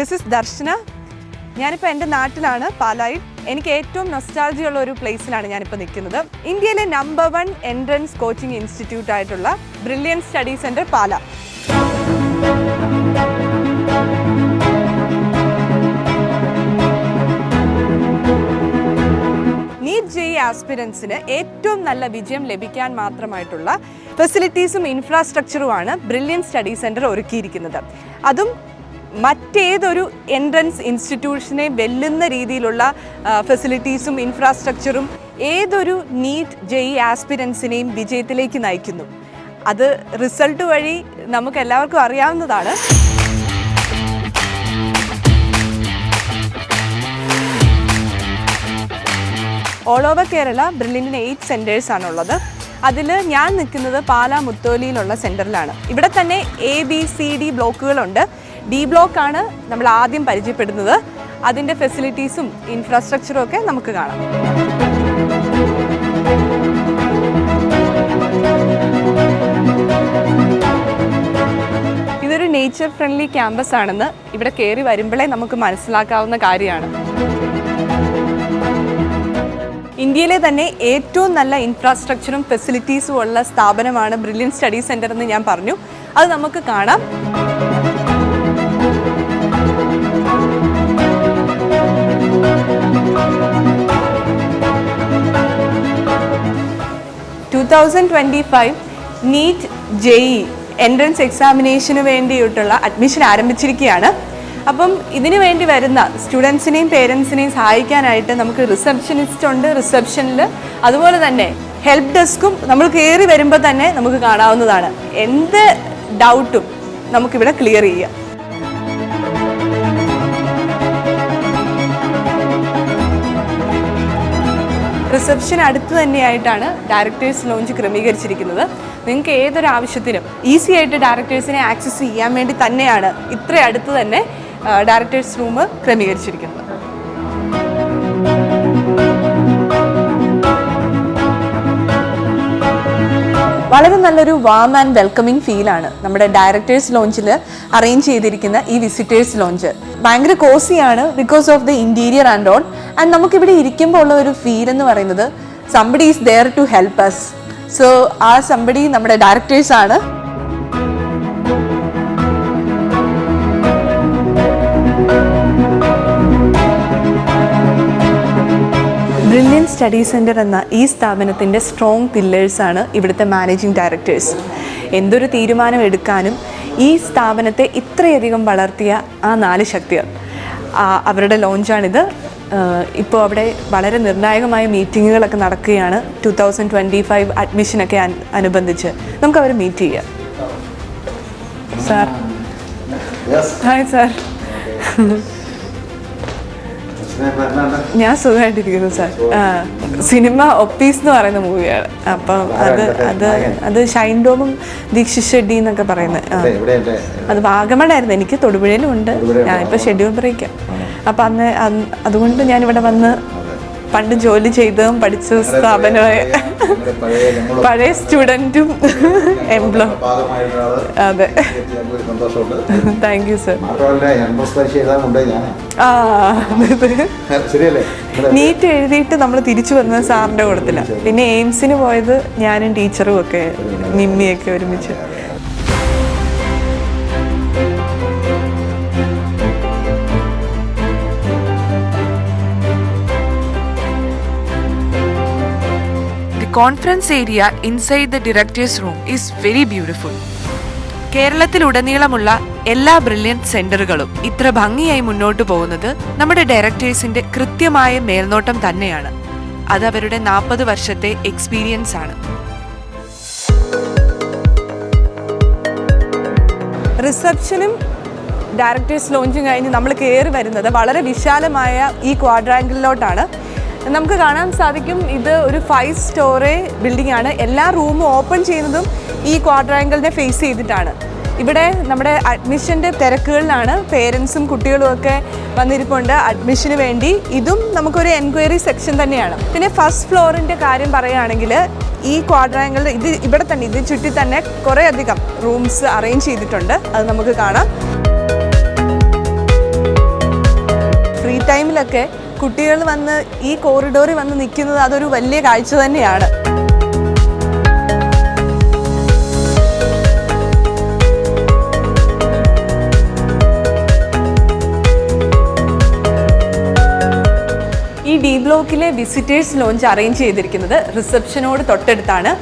This is ദർശന. ഞാനിപ്പോൾ എൻ്റെ നാട്ടിലാണ്, പാലായിൽ. എനിക്ക് ഏറ്റവും നൊസ്റ്റാൾജിയ ഉള്ള ഒരു പ്ലേസിലാണ് ഞാനിപ്പോൾ നിൽക്കുന്നത്. ഇന്ത്യയിലെ നമ്പർ 1 എൻട്രൻസ് കോച്ചിങ് ഇൻസ്റ്റിറ്റ്യൂട്ട് ആയിട്ടുള്ള ബ്രില്യൻറ്റ് സ്റ്റഡി സെൻറ്റർ പാല. നീറ്റ് ജെഇഇ ആസ്പിരൻസിന് ഏറ്റവും നല്ല വിജയം ലഭിക്കാൻ മാത്രമായിട്ടുള്ള ഫെസിലിറ്റീസും ഇൻഫ്രാസ്ട്രക്ചറുമാണ് ബ്രില്യൻറ്റ് സ്റ്റഡി സെൻറ്റർ ഒരുക്കിയിരിക്കുന്നത്. അതും മറ്റേതൊരു എൻട്രൻസ് ഇൻസ്റ്റിറ്റ്യൂഷനെ വെല്ലുന്ന രീതിയിലുള്ള ഫെസിലിറ്റീസും ഇൻഫ്രാസ്ട്രക്ചറും ഏതൊരു നീറ്റ് ജെഇഇ ആസ്പിരൻസിനെയും വിജയത്തിലേക്ക് നയിക്കുന്നു. അത് റിസൾട്ട് വഴി നമുക്ക് എല്ലാവർക്കും അറിയാവുന്നതാണ്. ഓൾ ഓവർ കേരള ബ്രില്യൻറ്റിന് 8 സെൻറ്റേഴ്സ് ആണുള്ളത്. അതിൽ ഞാൻ നിൽക്കുന്നത് പാലാ മുത്തോലിയിലുള്ള സെൻറ്ററിലാണ്. ഇവിടെ തന്നെ ABCD ബ്ലോക്കുകളുണ്ട്. D ബ്ലോക്കാണ് നമ്മൾ ആദ്യം പരിചയപ്പെടുന്നത്. അതിൻ്റെ ഫെസിലിറ്റീസും ഇൻഫ്രാസ്ട്രക്ചറും ഒക്കെ നമുക്ക് കാണാം. ഇതൊരു നേച്ചർ ഫ്രണ്ട്ലി ക്യാമ്പസ് ആണെന്ന് ഇവിടെ കയറി വരുമ്പോഴേ നമുക്ക് മനസ്സിലാക്കാവുന്ന കാര്യമാണ്. ഇന്ത്യയിലെ തന്നെ ഏറ്റവും നല്ല ഇൻഫ്രാസ്ട്രക്ചറും ഫെസിലിറ്റീസും ഉള്ള സ്ഥാപനമാണ് ബ്രില്യൻറ്റ് സ്റ്റഡി സെൻറ്റർ എന്ന് ഞാൻ പറഞ്ഞു. അത് നമുക്ക് കാണാം. നീറ്റ് ജെഇഇ എൻട്രൻസ് എക്സാമിനേഷന് വേണ്ടിയിട്ടുള്ള അഡ്മിഷൻ ആരംഭിച്ചിരിക്കുകയാണ്. അപ്പം ഇതിനു വേണ്ടി വരുന്ന സ്റ്റുഡൻസിനെയും പേരൻസിനെയും സഹായിക്കാനായിട്ട് നമുക്ക് റിസപ്ഷനിസ്റ്റ് ഉണ്ട് റിസപ്ഷനിൽ. അതുപോലെ തന്നെ ഹെൽപ്പ് ഡെസ്കും നമ്മൾ കയറി വരുമ്പോൾ തന്നെ നമുക്ക് കാണാവുന്നതാണ്. എന്ത് ഡൗട്ടും നമുക്കിവിടെ ക്ലിയർ ചെയ്യാം. റിസപ്ഷൻ അടുത്ത് തന്നെയായിട്ടാണ് ഡയറക്ടേഴ്സ് ലോഞ്ച് ക്രമീകരിച്ചിരിക്കുന്നത്. നിങ്ങൾക്ക് ഏതൊരു ആവശ്യത്തിനും ഈസി ആയിട്ട് ഡയറക്ടേഴ്സിനെ ആക്സസ് ചെയ്യാൻ വേണ്ടി തന്നെയാണ് ഇത്ര അടുത്ത് തന്നെ ഡയറക്ടേഴ്സ് റൂം ക്രമീകരിച്ചിരിക്കുന്നത്. വളരെ നല്ലൊരു വാം ആൻഡ് വെൽക്കമിങ് ഫീലാണ് നമ്മുടെ ഡയറക്ടേഴ്സ് ലോഞ്ചിൽ അറേഞ്ച് ചെയ്തിരിക്കുന്ന ഈ വിസിറ്റേഴ്സ് ലോഞ്ച്. ഭയങ്കര കോസിയാണ് because of the interior and all. And നമുക്കിവിടെ ഇരിക്കുമ്പോൾ ഉള്ള ഒരു ഫീൽ എന്ന് പറയുന്നത് somebody is there to help us. So ആ സംബഡി നമ്മുടെ ഡയറക്ടേഴ്സ് ആണ്. ബ്രില്യൻറ്റ് സ്റ്റഡി സെൻറ്റർ എന്ന ഈ സ്ഥാപനത്തിൻ്റെ സ്ട്രോങ് പില്ലേഴ്സാണ് ഇവിടുത്തെ മാനേജിംഗ് ഡയറക്ടേഴ്സ്. എന്തൊരു തീരുമാനം എടുക്കാനും ഈ സ്ഥാപനത്തെ ഇത്രയധികം വളർത്തിയ ആ 4 ശക്തികൾ, അവരുടെ ലോഞ്ചാണിത്. ഇപ്പോൾ അവിടെ വളരെ നിർണായകമായ മീറ്റിങ്ങുകളൊക്കെ നടക്കുകയാണ്. 2025 അഡ്മിഷനൊക്കെ അനുബന്ധിച്ച് നമുക്ക് അവരെ മീറ്റ് ചെയ്യാം. Sir, hi sir. ഞാൻ സുഖമായിട്ടിരിക്കുന്നു സാർ. സിനിമ ഒപ്പീസ് എന്ന് പറയുന്ന മൂവിയാണ്. അപ്പം അത് ഷൈൻ ടോമും ദീക്ഷിത് ഷെഡ്ഡി എന്നൊക്കെ പറയുന്നത്. അത് വാഗമണായിരുന്നു. എനിക്ക് തൊടുപുഴയിലും ഉണ്ട്. ഞാനിപ്പോൾ ഷെഡ്യൂൾ ബ്രേക്കാണ്. അപ്പം അതുകൊണ്ട് ഞാനിവിടെ വന്ന് പണ്ട് ജോലി ചെയ്തതും പഠിച്ച സ്ഥാപനമായ പഴയ സ്റ്റുഡൻറ്റും എംപ്ലോ. അതെ, താങ്ക് യു സർ. നീറ്റ് എഴുതിയിട്ട് നമ്മൾ തിരിച്ചു വന്നത് സാറിൻ്റെ കൂട്ടത്തിലാണ്. പിന്നെ എയിംസിന് പോയത് ഞാനും ടീച്ചറും ഒക്കെ, നിമ്മിയൊക്കെ ഒരുമിച്ച്. Conference area inside the director's room is very beautiful. കേരളത്തിലുടനീളമുള്ള എല്ലാ ബ്രില്യൻറ്റ് സെന്ററുകളും ഇത്ര ഭംഗിയായി മുന്നോട്ട് പോകുന്നത് നമ്മുടെ ഡയറക്ടേഴ്സിന്റെ കൃത്യമായ മേൽനോട്ടം തന്നെയാണ്. അത് അവരുടെ 40 വർഷത്തെ എക്സ്പീരിയൻസ് ആണ്. റിസപ്ഷനും ഡയറക്ടേഴ്സ് ലോഞ്ചും കഴിഞ്ഞ് നമ്മൾ കയറി വരുന്നത് വളരെ വിശാലമായ ഈ ക്വാഡ്രാങ്കിളിലോട്ടാണ്. നമുക്ക് കാണാൻ സാധിക്കും ഇത് ഒരു 5 സ്റ്റോറി ബിൽഡിംഗ് ആണ്. എല്ലാ റൂമും ഓപ്പൺ ചെയ്യുന്നതും ഈ ക്വാഡ്രാങ്കിളിനെ ഫേസ് ചെയ്തിട്ടാണ്. ഇവിടെ നമ്മുടെ അഡ്മിഷൻ്റെ തിരക്കുകളിലാണ്. പേരൻസും കുട്ടികളും ഒക്കെ വന്നിരിപ്പുണ്ട് അഡ്മിഷന് വേണ്ടി. ഇതും നമുക്കൊരു എൻക്വയറി സെക്ഷൻ തന്നെയാണ്. പിന്നെ ഫസ്റ്റ് ഫ്ലോറിൻ്റെ കാര്യം പറയുകയാണെങ്കിൽ ഈ ക്വാഡ്രാങ്കിളിൽ ഇവിടെ തന്നെ ഇത് ചുറ്റി തന്നെ കുറേ അധികം റൂംസ് അറേഞ്ച് ചെയ്തിട്ടുണ്ട്. അത് നമുക്ക് കാണാം. ടൈമിലൊക്കെ കുട്ടികൾ വന്ന് ഈ കോറിഡോറിൽ വന്ന് നിൽക്കുന്നത് അതൊരു വലിയ കാഴ്ച തന്നെയാണ്. ഈ ഡി ബ്ലോക്കിലെ വിസിറ്റേഴ്സ് ലോഞ്ച് അറേഞ്ച് ചെയ്തിരിക്കുന്നത് റിസപ്ഷനോട് തൊട്ടടുത്താണ്.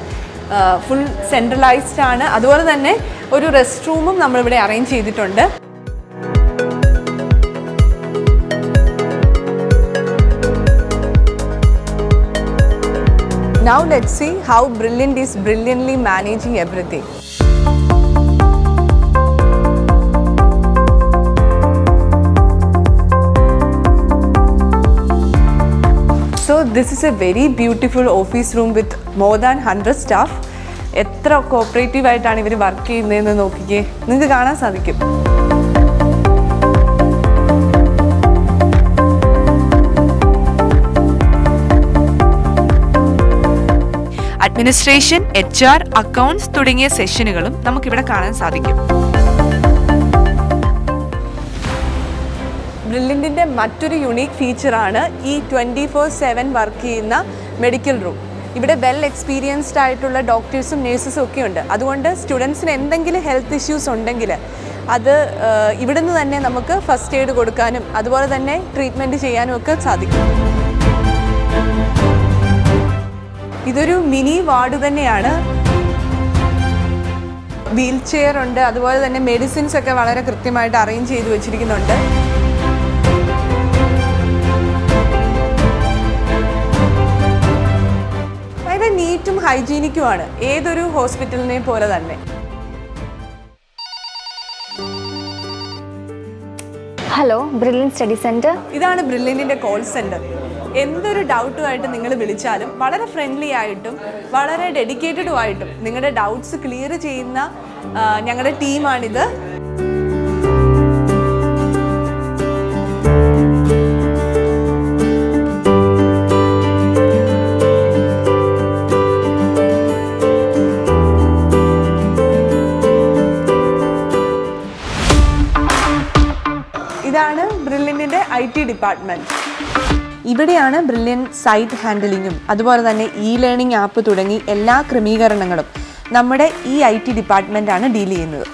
ഫുൾ സെൻട്രലൈസ്ഡ് ആണ്. അതുപോലെ തന്നെ ഒരു റെസ്റ്റ് റൂമും നമ്മളിവിടെ അറേഞ്ച് ചെയ്തിട്ടുണ്ട്. Now let's see how Brilliant is brilliantly managing everything. So this is a very beautiful office room with more than 100 staff. എത്ര കോപ്പറേറ്റീവ് ആയിട്ടാണ് ഇവർ വർക്ക് ചെയ്യുന്നതെന്ന് നോക്കിക്കേ, നിങ്ങൾക്ക് കാണാൻ സാധിക്കും. അഡ്മിനിസ്ട്രേഷൻ, HR, അക്കൗണ്ട്സ് തുടങ്ങിയ സെഷനുകളും നമുക്കിവിടെ കാണാൻ സാധിക്കും. ബ്രില്യൻറ്റിൻ്റെ മറ്റൊരു യുണീക്ക് ഫീച്ചറാണ് ഈ 24/7 വർക്ക് ചെയ്യുന്ന മെഡിക്കൽ റൂം. ഇവിടെ വെൽ എക്സ്പീരിയൻസ്ഡ് ആയിട്ടുള്ള ഡോക്ടേഴ്സും നേഴ്സസും ഒക്കെ ഉണ്ട്. അതുകൊണ്ട് സ്റ്റുഡൻസിന് എന്തെങ്കിലും ഹെൽത്ത് ഇഷ്യൂസ് ഉണ്ടെങ്കിൽ അത് ഇവിടെ നിന്ന് തന്നെ നമുക്ക് ഫസ്റ്റ് എയ്ഡ് കൊടുക്കാനും അതുപോലെ തന്നെ ട്രീറ്റ്മെൻറ്റ് ചെയ്യാനും ഒക്കെ സാധിക്കും. ഇതൊരു മിനി വാർഡ് തന്നെയാണ്. വീൽ ചെയർ ഉണ്ട്, അതുപോലെ തന്നെ മെഡിസിൻസ് ഒക്കെ വളരെ കൃത്യമായിട്ട് അറേഞ്ച് ചെയ്ത് വെച്ചിരിക്കുന്നുണ്ട്. വളരെ നീറ്റും ഹൈജീനിക്കുമാണ്, ഏതൊരു ഹോസ്പിറ്റലിനെ പോലെ തന്നെ. Hello, brilliant Study centre. ഇതാണ് ബ്രില്യൻറ്റിൻ്റെ കോൾ സെൻറ്റർ. എന്തൊരു ഡൗട്ടുമായിട്ട് നിങ്ങൾ വിളിച്ചാലും വളരെ ഫ്രണ്ട്ലി ആയിട്ടും വളരെ ഡെഡിക്കേറ്റഡുമായിട്ടും നിങ്ങളുടെ ഡൗട്ട്സ് ക്ലിയർ ചെയ്യുന്ന ഞങ്ങളുടെ ടീമാണിത്. ഇതാണ് ബ്രില്യൻറ്റിൻ്റെ IT ഡിപ്പാർട്ട്മെൻറ്റ്. ഇവിടെയാണ് ബ്രില്യൻറ്റ് സൈറ്റ് ഹാൻഡിലിങ്ങും അതുപോലെ തന്നെ ലേണിംഗ് ആപ്പ് തുടങ്ങി എല്ലാ ക്രമീകരണങ്ങളും നമ്മുടെ ഈ IT ഡിപ്പാർട്ട്മെൻറ്റാണ് ഡീൽ ചെയ്യുന്നത്.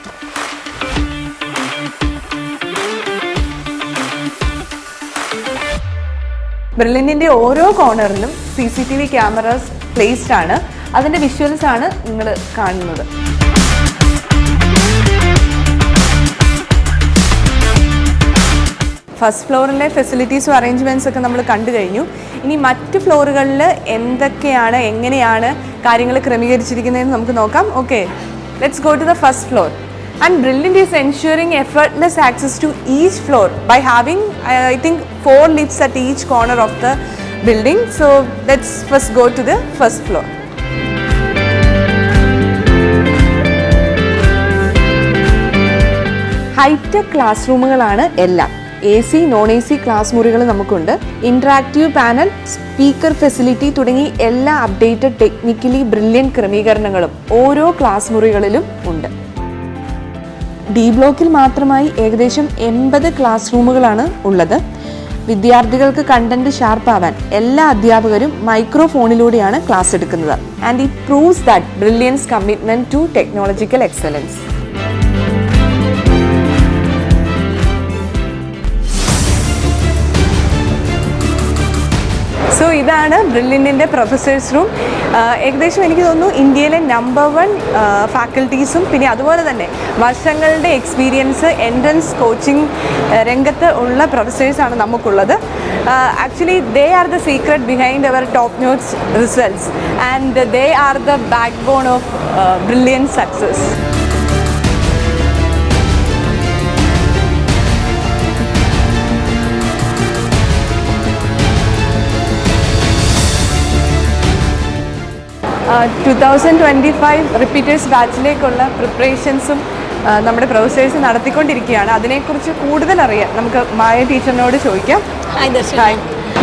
ബ്രില്യൻറ്റിൻ്റെ ഓരോ കോർണറിലും CCTV ക്യാമറാസ് പ്ലേസ്ഡ് ആണ്. അതിൻ്റെ വിഷ്വൽസ് ആണ് നിങ്ങൾ കാണുന്നത്. ഫസ്റ്റ് ഫ്ലോറിലെ ഫെസിലിറ്റീസും അറേഞ്ച്മെൻറ്റ്സ് ഒക്കെ നമ്മൾ കണ്ടു കഴിഞ്ഞു. ഇനി മറ്റ് ഫ്ലോറുകളിൽ എന്തൊക്കെയാണ്, എങ്ങനെയാണ് കാര്യങ്ങൾ ക്രമീകരിച്ചിരിക്കുന്നതെന്ന് നമുക്ക് നോക്കാം. Okay, let's go to the first floor. And Brilliant is ensuring effortless access to each floor by having I think 4 lifts at each corner of the building. So let's first go to the first floor. High tech class റൂമുകളാണ് എല്ലാം. AC, non-AC class മുറികൾ നമുക്കുണ്ട്. Interactive panel, speaker facility തുടങ്ങി എല്ലാ updated technically brilliant ക്രമീകരണങ്ങളും ഓരോ class മുറികളിലും ഉണ്ട്. D ബ്ലോക്കിൽ മാത്രമായി ഏകദേശം 80 ക്ലാസ് റൂമുകളാണ് ഉള്ളത്. വിദ്യാർത്ഥികൾക്ക് കണ്ടന്റ് ഷാർപ്പാവാൻ എല്ലാ അധ്യാപകരും മൈക്രോഫോണിലൂടെയാണ് ക്ലാസ് എടുക്കുന്നത്. And it proves that Brilliant's commitment to technological excellence. So ഇതാണ് ബ്രില്യൻറ്റിൻ്റെ പ്രൊഫസേഴ്സ് റൂം. ഏകദേശം എനിക്ക് തോന്നുന്നു ഇന്ത്യയിലെ നമ്പർ 1 ഫാക്കൽറ്റീസും പിന്നെ അതുപോലെ തന്നെ വർഷങ്ങളുടെ എക്സ്പീരിയൻസ് എൻട്രൻസ് കോച്ചിങ് രംഗത്ത് ഉള്ള പ്രൊഫസേഴ്സാണ് നമുക്കുള്ളത്. Actually they are the secret behind our top notch results and they are the backbone of Brilliant success. Uh, 2025 repeaters ബാച്ചിലേക്കുള്ള പ്രിപ്പറേഷൻസും നമ്മുടെ പ്രൊഫസേഴ്സ് നടത്തിക്കൊണ്ടിരിക്കുകയാണ്. അതിനെക്കുറിച്ച് കൂടുതൽ അറിയാം നമുക്ക് മായ ടീച്ചറിനോട് ചോദിക്കാം. ഹായ് ദർശൻ.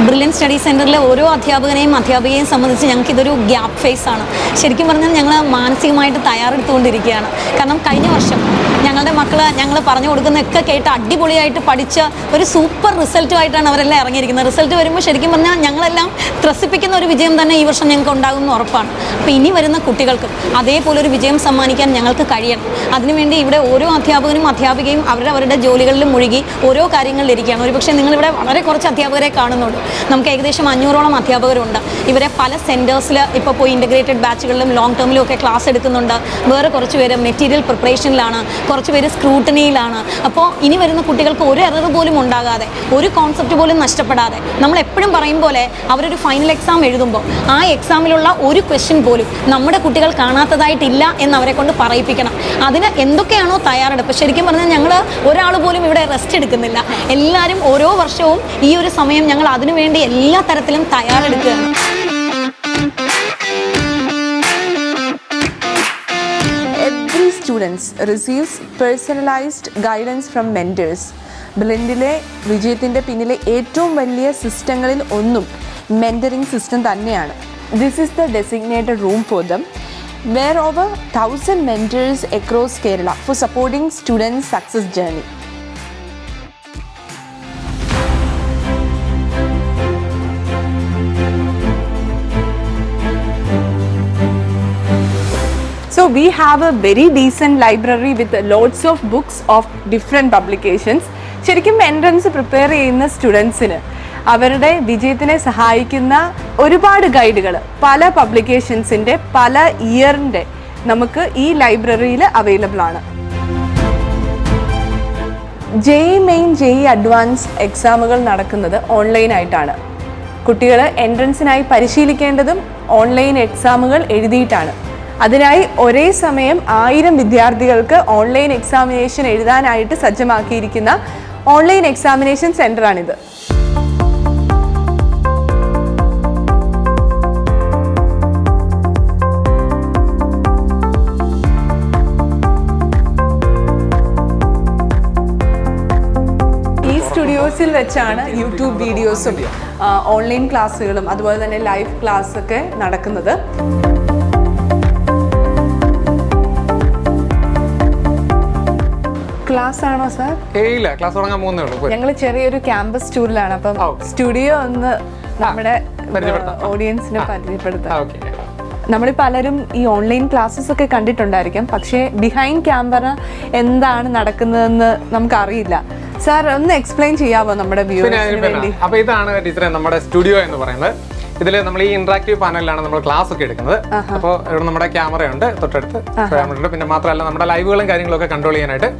ബ്രില്യൻറ്റ് സ്റ്റഡി സെൻറ്ററിലെ ഓരോ അധ്യാപകനെയും അധ്യാപികയെയും സംബന്ധിച്ച് ഞങ്ങൾക്ക് ഇതൊരു ഗ്യാപ്പ് ഫേസ് ആണ്. ശരിക്കും പറഞ്ഞാൽ ഞങ്ങൾ മാനസികമായിട്ട് തയ്യാറെടുത്തുകൊണ്ടിരിക്കുകയാണ്. കാരണം കഴിഞ്ഞ വർഷം ഞങ്ങളുടെ മക്കൾ ഞങ്ങൾ പറഞ്ഞു കൊടുക്കുന്നതൊക്കെ കേട്ട് അടിപൊളിയായിട്ട് പഠിച്ച് ഒരു സൂപ്പർ റിസൾട്ടുമായിട്ടാണ് അവരെല്ലാം ഇറങ്ങിയിരിക്കുന്നത്. റിസൾട്ട് വരുമ്പോൾ ശരിക്കും പറഞ്ഞാൽ ഞങ്ങളെല്ലാം ത്രസിപ്പിക്കുന്ന ഒരു വിജയം തന്നെ ഈ വർഷം ഞങ്ങൾക്ക് ഉണ്ടാകുമെന്ന് ഉറപ്പാണ്. അപ്പോൾ ഇനി വരുന്ന കുട്ടികൾക്കും അതേപോലെ ഒരു വിജയം സമ്മാനിക്കാൻ ഞങ്ങൾക്ക് കഴിയണം. അതിനുവേണ്ടി ഇവിടെ ഓരോ അധ്യാപകനും അധ്യാപികയും അവരുടെ ജോലികളിലും മുഴുകി ഓരോ കാര്യങ്ങളിലിരിക്കുകയാണ്. ഒരുപക്ഷെ നിങ്ങളിവിടെ വളരെ കുറച്ച് അധ്യാപകരെ കാണുന്നുണ്ട്. നമുക്ക് ഏകദേശം 500ഓളം അധ്യാപകരുണ്ട്. ഇവരെ പല സെൻറ്റേഴ്സിൽ ഇപ്പോൾ പോയി ഇൻ്റഗ്രേറ്റഡ് ബാച്ചുകളിലും ലോങ് ടേമിലും ഒക്കെ ക്ലാസ് എടുക്കുന്നുണ്ട്. വേറെ കുറച്ച് പേര് മെറ്റീരിയൽ പ്രിപ്പറേഷനിലാണ്, കുറച്ച് പേര് സ്ക്രൂട്ടണിയിലാണ്. അപ്പോൾ ഇനി വരുന്ന കുട്ടികൾക്ക് ഒരു എറർ പോലും ഉണ്ടാകാതെ, ഒരു കോൺസെപ്റ്റ് പോലും നഷ്ടപ്പെടാതെ, നമ്മൾ എപ്പോഴും പറയും പോലെ അവരൊരു ഫൈനൽ എക്സാം എഴുതുമ്പോൾ ആ എക്സാമിലുള്ള ഒരു ക്വസ്റ്റ്യൻ പോലും നമ്മുടെ കുട്ടികൾ കാണാത്തതായിട്ടില്ല എന്ന് അവരെ കൊണ്ട് പറയിപ്പിക്കണം. അതിന് എന്തൊക്കെയാണോ തയ്യാറെടുപ്പ്, ശരിക്കും പറഞ്ഞാൽ ഞങ്ങൾ ഒരാൾ പോലും ഇവിടെ റെസ്റ്റ് എടുക്കുന്നില്ല. എല്ലാവരും ഓരോ വർഷവും ഈ ഒരു സമയം ഞങ്ങൾ അതിനുവേണ്ടി എല്ലാ തരത്തിലും തയ്യാറെടുക്കുകയാണ്. Every student receives personalized guidance from mentors. ബ്ലിൻഡിലെ വിജയത്തിൻ്റെ പിന്നിലെ ഏറ്റവും വലിയ സിസ്റ്റങ്ങളിൽ ഒന്നും മെൻറ്ററിംഗ് സിസ്റ്റം തന്നെയാണ്. This is the designated room for them, where over 1,000 mentors across Kerala for supporting students' success journey. So we have a very decent library with lots of books of different publications. ശരിക്കും entrance prepare ചെയ്യുന്ന സ്റ്റുഡൻസിന് അവരുടെ വിജയത്തിനെ സഹായിക്കുന്ന ഒരുപാട് ഗൈഡുകൾ പല പബ്ലിക്കേഷൻസിൻ്റെ പല ഇയറിൻ്റെ നമുക്ക് ഈ ലൈബ്രറിയിൽ അവൈലബിൾ ആണ്. JEE മെയിൻ JEE അഡ്വാൻസ് എക്സാമുകൾ നടക്കുന്നത് ഓൺലൈനായിട്ടാണ്. കുട്ടികൾ എൻട്രൻസിനായി പരിശീലിക്കേണ്ടതും ഓൺലൈൻ എക്സാമുകൾ എഴുതിയിട്ടാണ്. അതിനായി ഒരേ സമയം 1000 വിദ്യാർത്ഥികൾക്ക് ഓൺലൈൻ എക്സാമിനേഷൻ എഴുതാനായിട്ട് സജ്ജമാക്കിയിരിക്കുന്ന ഓൺലൈൻ എക്സാമിനേഷൻ സെൻ്ററാണിത്. ഈ സ്റ്റുഡിയോസിൽ വെച്ചാണ് യൂട്യൂബ് വീഡിയോസും ഓൺലൈൻ ക്ലാസ്സുകളും അതുപോലെ തന്നെ ലൈവ് ക്ലാസ്സൊക്കെ നടക്കുന്നത്. ക്ലാസ് ആണോ സാർ? ഇല്ല, ക്ലാസ് തുടങ്ങാൻ പോകുന്നേ ഉള്ളൂ. ഞങ്ങൾ ചെറിയൊരു ക്യാമ്പസ് ടൂറിലാണ്. അപ്പം സ്റ്റുഡിയോ ഒന്ന് നമ്മുടെ ഓഡിയൻസിനെ പരിചയപ്പെടുത്താം. നമ്മൾ പലരും ഈ ഓൺലൈൻ ക്ലാസ്സസ് ഒക്കെ കണ്ടിട്ടുണ്ടായിരിക്കും, പക്ഷേ ബിഹൈൻഡ് ക്യാമറ എന്താണ് നടക്കുന്നതെന്ന് നമുക്കറിയില്ല. സാർ ഒന്ന് എക്സ്പ്ലെയിൻ ചെയ്യാമോ നമ്മുടെ വ്യൂവേഴ്സിന് വേണ്ടി? അപ്പോൾ ഇതാണ് ടീച്ചറെ നമ്മുടെ സ്റ്റുഡിയോ എന്ന് പറയുന്നത്. ഇതിൽ നമ്മൾ ഈ ഇന്ററാക്റ്റീവ് പാനലിലാണ് നമ്മൾ ക്ലാസ് ഒക്കെ എടുക്കുന്നത്. അപ്പോൾ ഇവിടെ നമ്മുടെ ക്യാമറയുണ്ട് തൊട്ടടുത്ത്, ക്യാമറയുണ്ട്. പിന്നെ മാത്രമല്ല നമ്മുടെ ലൈവുകളും കാര്യങ്ങളൊക്കെ കൺട്രോൾ ചെയ്യാനായിട്ട്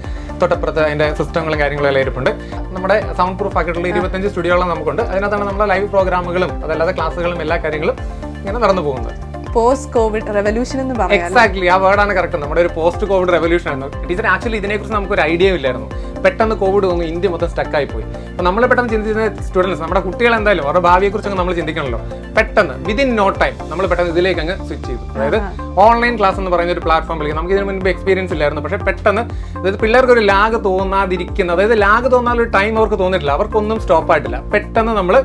തൊട്ടപ്പുറത്ത് അതിൻ്റെ സിസ്റ്റങ്ങളും കാര്യങ്ങളും എല്ലാം ഇരിപ്പുണ്ട്. നമ്മുടെ സൗണ്ട് പ്രൂഫ് ആക്കിയിട്ടുള്ള 25 സ്റ്റുഡിയോകളും നമുക്കുണ്ട്. അതിനകത്താണ് നമ്മുടെ ലൈവ് പ്രോഗ്രാമുകളും അതല്ലാതെ ക്ലാസ്സുകളും എല്ലാ കാര്യങ്ങളും ഇങ്ങനെ നടന്നു പോകുന്നത്. പോസ്റ്റ് കോവിഡ് റെവല്യൂഷൻ എന്ന് പറയാം. എക്സാക്ട്ലി, ആ വേർഡാണ് കറക്റ്റ്. നമ്മുടെ ഒരു പോസ്റ്റ് കോവിഡ് റെവല്യൂഷൻ ആയിരുന്നു ടീച്ചർ. ആക്ച്വലി ഇതിനെക്കുറിച്ച് നമുക്കൊരു ഐഡിയ ഇല്ലായിരുന്നു. പെട്ടെന്ന് കോവിഡ് വന്നു, ഇന്ത്യ മൊത്തം സ്റ്റക്കായി പോയി. അപ്പോൾ നമ്മൾ പെട്ടെന്ന് ചിന്തിക്കുന്ന സ്റ്റുഡൻസ്, നമ്മുടെ കുട്ടികൾ എന്തായാലും അവരുടെ ഭാവിയെക്കുറിച്ചൊക്കെ നമ്മൾ ചിന്തിക്കണമല്ലോ. പെട്ടെന്ന് വിതിൻ നോ ടൈം നമ്മൾ പെട്ടെന്ന് ഇതിലേക്ക് അങ്ങ് സ്വിച്ച് ചെയ്തു. അതായത് ഓൺലൈൻ ക്ലാസ് എന്ന് പറയുന്ന ഒരു പ്ലാറ്റ്ഫോമിലേക്ക് നമുക്ക് ഇതിന് മുൻപ് എക്സ്പീരിയൻസ് ഇല്ലായിരുന്നു. പക്ഷേ പെട്ടെന്ന് അതായത് പിള്ളേർക്ക് ഒരു ലാഗ് തോന്നാതിരിക്കുന്നത്, അതായത് ലാഗ് തോന്നാൻ ഒരു ടൈം അവർക്ക് തോന്നിയിട്ടില്ല, അവർക്കൊന്നും സ്റ്റോപ്പ് ആയിട്ടില്ല. പെട്ടെന്ന് നമ്മൾ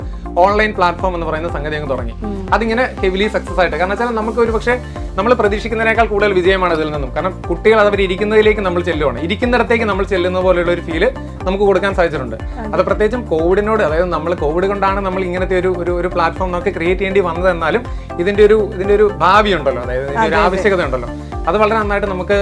ഓൺലൈൻ പ്ലാറ്റ്ഫോം എന്ന് പറയുന്ന സംഗതി അങ്ങ് തുടങ്ങി. അതിങ്ങനെ ഹെവിലി സക്സസ് ആയിട്ട്, കാരണം വെച്ചാൽ നമുക്ക് ഒരു പക്ഷേ നമ്മൾ പ്രതീക്ഷിക്കുന്നതിനേക്കാൾ കൂടുതൽ വിജയമാണ് ഇതിൽ നിന്നും. കാരണം കുട്ടികൾ അവർ ഇരിക്കുന്നതിലേക്ക് നമ്മൾ ചെല്ലുവാണ്, ഇരിക്കുന്നിടത്തേക്ക് നമ്മൾ ചെല്ലുന്ന പോലെയുള്ള ഒരു ഫീല് നമുക്ക് കൊടുക്കാൻ സാധിച്ചിട്ടുണ്ട്. അത് പ്രത്യേകിച്ചും കോവിഡിനോട്, അതായത് നമ്മൾ കോവിഡ് കൊണ്ടാണ് നമ്മൾ ഇങ്ങനത്തെ ഒരു പ്ലാറ്റ്ഫോം നമുക്ക് ക്രിയേറ്റ് ചെയ്യേണ്ടി വന്നതെന്നാലും ഇതിന്റെ ഒരു ഭാവി ഉണ്ടല്ലോ, അതായത് ഇതിന്റെ ഒരു ആവശ്യകത ഉണ്ടല്ലോ, അത് വളരെ നന്നായിട്ട് നമുക്ക്